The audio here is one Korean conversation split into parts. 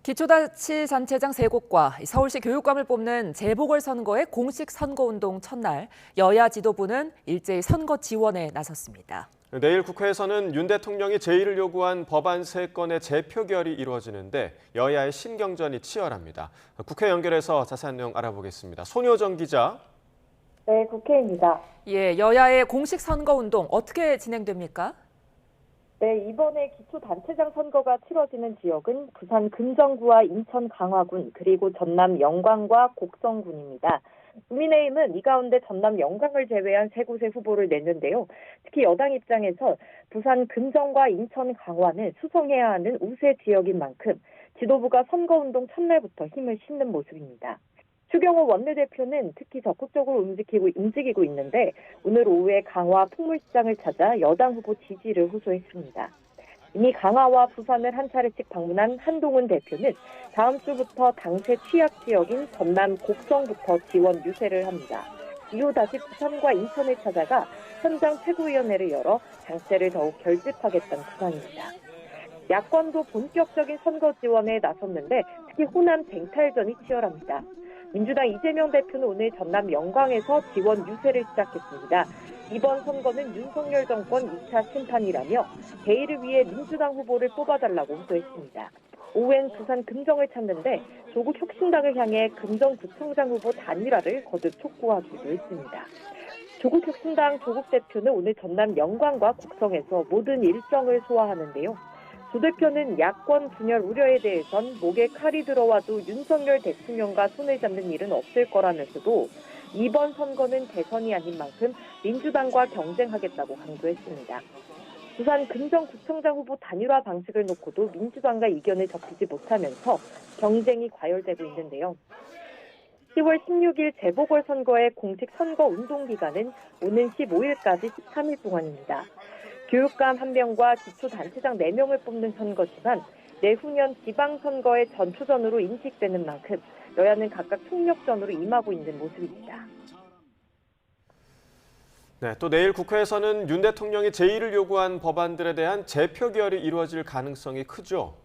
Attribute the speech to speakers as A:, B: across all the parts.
A: 기초자치단체장 3곳과 서울시 교육감을 뽑는 재보궐선거의 공식 선거운동 첫날, 여야 지도부는 일제히 선거 지원에 나섰습니다.
B: 내일 국회에서는 윤 대통령이 제의를 요구한 법안 3건의 재표결이 이루어지는데 여야의 신경전이 치열합니다. 국회 연결해서 자세한 내용 알아보겠습니다. 손효정 기자.
C: 네, 국회입니다.
A: 여야의 공식 선거운동 어떻게 진행됩니까?
C: 네, 이번에 기초단체장 선거가 치러지는 지역은 부산 금정구와 인천 강화군, 그리고 전남 영광과 곡성군입니다. 국민의힘은 이 가운데 전남 영광을 제외한 3곳의 후보를 냈는데요. 특히 여당 입장에서 부산 금정과 인천 강화는 수성해야 하는 우세 지역인 만큼 지도부가 선거운동 첫날부터 힘을 싣는 모습입니다. 추경호 원내대표는 특히 적극적으로 움직이고 있는데 오늘 오후에 강화 풍물시장을 찾아 여당 후보 지지를 호소했습니다. 이미 강화와 부산을 한 차례씩 방문한 한동훈 대표는 다음 주부터 당세 취약 지역인 전남 곡성부터 지원 유세를 합니다. 이후 다시 부산과 인천을 찾아가 현장 최고위원회를 열어 당세를 더욱 결집하겠다는 구상입니다. 야권도 본격적인 선거 지원에 나섰는데 특히 호남 쟁탈전이 치열합니다. 민주당 이재명 대표는 오늘 전남 영광에서 지원 유세를 시작했습니다. 이번 선거는 윤석열 정권 2차 심판이라며 대의를 위해 민주당 후보를 뽑아달라고 호소했습니다. 오후엔 부산 금정을 찾는데 조국 혁신당을 향해 금정구청장 후보 단일화를 거듭 촉구하기도 했습니다. 조국 혁신당 조국 대표는 오늘 전남 영광과 곡성에서 모든 일정을 소화하는데요. 조 대표는 야권 분열 우려에 대해선 목에 칼이 들어와도 윤석열 대통령과 손을 잡는 일은 없을 거라면서도 이번 선거는 대선이 아닌 만큼 민주당과 경쟁하겠다고 강조했습니다. 부산 금정구청장 후보 단일화 방식을 놓고도 민주당과 이견을 접히지 못하면서 경쟁이 과열되고 있는데요. 10월 16일 재보궐선거의 공식 선거 운동 기간은 오는 15일까지 13일 동안입니다. 교육감 1명과 기초단체장 4명을 뽑는 선거지만 내후년 지방선거의 전초전으로 인식되는 만큼 여야는 각각 총력전으로 임하고 있는 모습입니다.
B: 네, 또 내일 국회에서는 윤 대통령이 제의를 요구한 법안들에 대한 재표결이 이루어질 가능성이 크죠?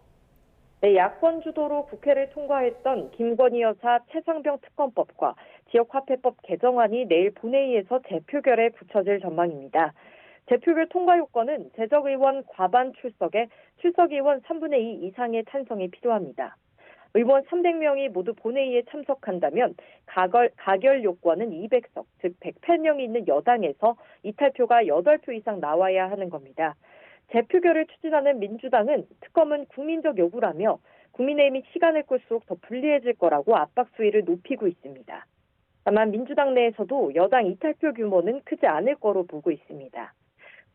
C: 네, 야권 주도로 국회를 통과했던 김건희 여사 최상병 특검법과 지역화폐법 개정안이 내일 본회의에서 재표결에 붙여질 전망입니다. 재표결 통과 요건은 재적의원 과반 출석에 출석의원 3분의 2 이상의 찬성이 필요합니다. 의원 300명이 모두 본회의에 참석한다면 가결 요건은 200석, 즉 108명이 있는 여당에서 이탈표가 8표 이상 나와야 하는 겁니다. 재표결을 추진하는 민주당은 특검은 국민적 요구라며 국민의힘이 시간을 끌수록 더 불리해질 거라고 압박 수위를 높이고 있습니다. 다만 민주당 내에서도 여당 이탈표 규모는 크지 않을 거로 보고 있습니다.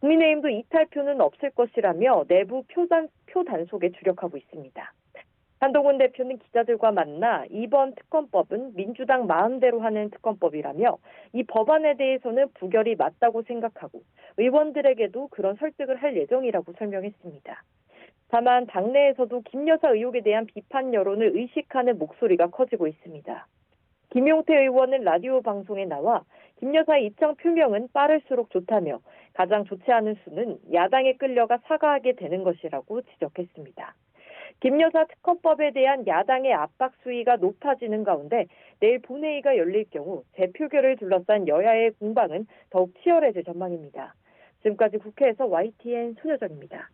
C: 국민의힘도 이탈표는 없을 것이라며 내부 표 단속에 주력하고 있습니다. 한동훈 대표는 기자들과 만나 이번 특검법은 민주당 마음대로 하는 특검법이라며 이 법안에 대해서는 부결이 맞다고 생각하고 의원들에게도 그런 설득을 할 예정이라고 설명했습니다. 다만 당내에서도 김 여사 의혹에 대한 비판 여론을 의식하는 목소리가 커지고 있습니다. 김용태 의원은 라디오 방송에 나와 김 여사의 입장 표명은 빠를수록 좋다며 가장 좋지 않은 수는 야당에 끌려가 사과하게 되는 것이라고 지적했습니다. 김 여사 특검법에 대한 야당의 압박 수위가 높아지는 가운데 내일 본회의가 열릴 경우 재표결을 둘러싼 여야의 공방은 더욱 치열해질 전망입니다. 지금까지 국회에서 YTN 손효정입니다.